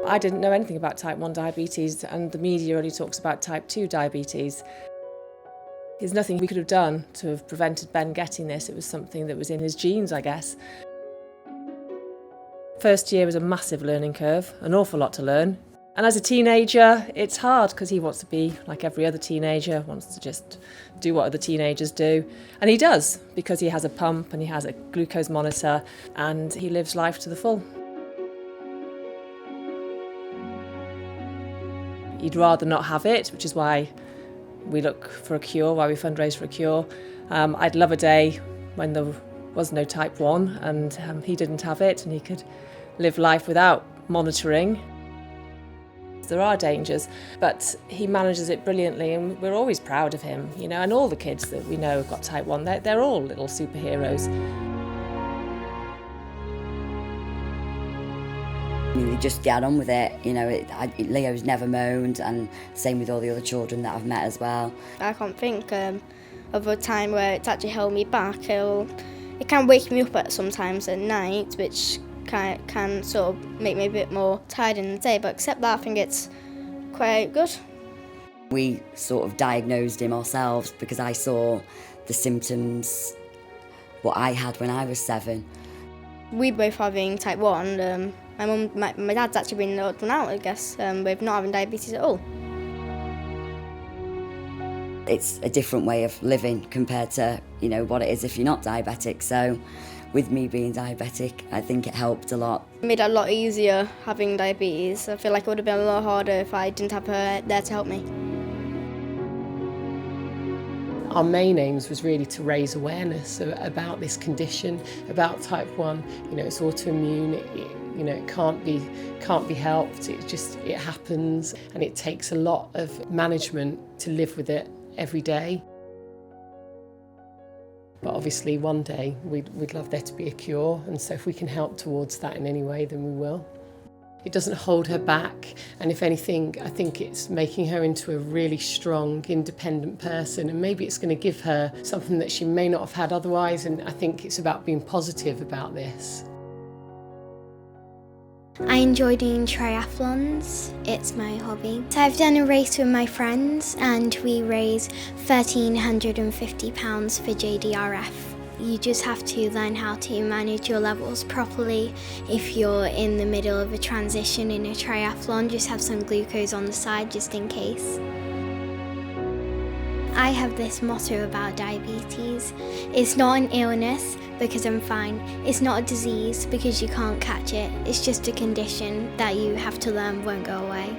I didn't know anything about type 1 diabetes, and the media only talks about type 2 diabetes. There's nothing we could have done to have prevented Ben getting this. It was something that was in his genes, I guess. First year was a massive learning curve, an awful lot to learn. And as a teenager, it's hard because he wants to be like every other teenager, wants to just do what other teenagers do. And he does, because he has a pump and he has a glucose monitor and he lives life to the full. He'd rather not have it, which is why we look for a cure, why we fundraise for a cure. I'd love a day when there was no type 1 and he didn't have it and he could live life without monitoring. There are dangers, but he manages it brilliantly and we're always proud of him, you know, and all the kids that we know have got type 1, they're all little superheroes. They just get on with it, you know. Leo's never moaned, and same with all the other children that I've met as well. I can't think of a time where it's actually held me back. It can wake me up sometimes at night, which can sort of make me a bit more tired in the day, but except that I think it's quite good. We sort of diagnosed him ourselves because I saw the symptoms, what I had when I was 7. We both having type 1. My dad's actually been the odd one out, I guess, with not having diabetes at all. It's a different way of living compared to, you know, what it is if you're not diabetic. So with me being diabetic, I think it helped a lot. It made it a lot easier having diabetes. I feel like it would have been a lot harder if I didn't have her there to help me. Our main aims was really to raise awareness about this condition, about type 1. You know, it's autoimmune. It can't be helped. It happens, and it takes a lot of management to live with it every day. But obviously, one day we'd love there to be a cure, and so if we can help towards that in any way, then we will. It doesn't hold her back, and if anything, I think it's making her into a really strong, independent person, and maybe it's going to give her something that she may not have had otherwise, and I think it's about being positive about this. I enjoy doing triathlons, it's my hobby. So I've done a race with my friends and we raise £1,350 for JDRF. You just have to learn how to manage your levels properly. If you're in the middle of a transition in a triathlon, just have some glucose on the side just in case. I have this motto about diabetes. It's not an illness because I'm fine. It's not a disease because you can't catch it. It's just a condition that you have to learn won't go away.